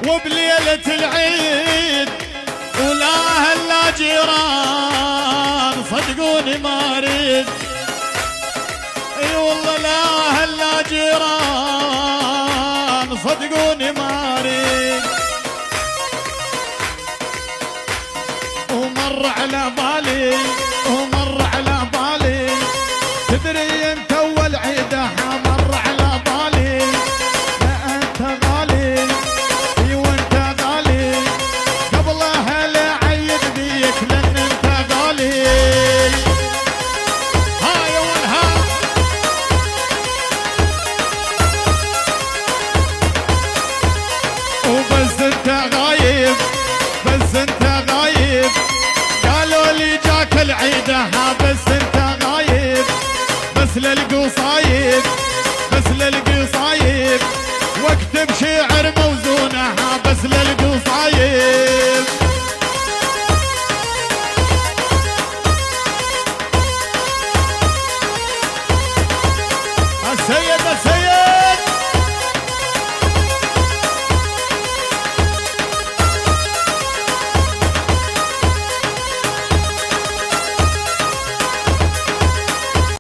وبليلة العيد ولا أهل لا جيران صدقوني ما أريد. اي والله لا أهل لا جيران صدقوني ما أريد. ومر على بالي ومر على بالي تدري انت اول عيده مر على بالي. لا انت غالي اي وانت غالي قبلها لا عيد بيك لان انت غالي. هاي اولها وبس انت غايب بس انت غايب قالوا لي جاك العيده بس انت غايب. بس للقصايد بس للقصايد واكتب شعر موزونه بس للقصايد.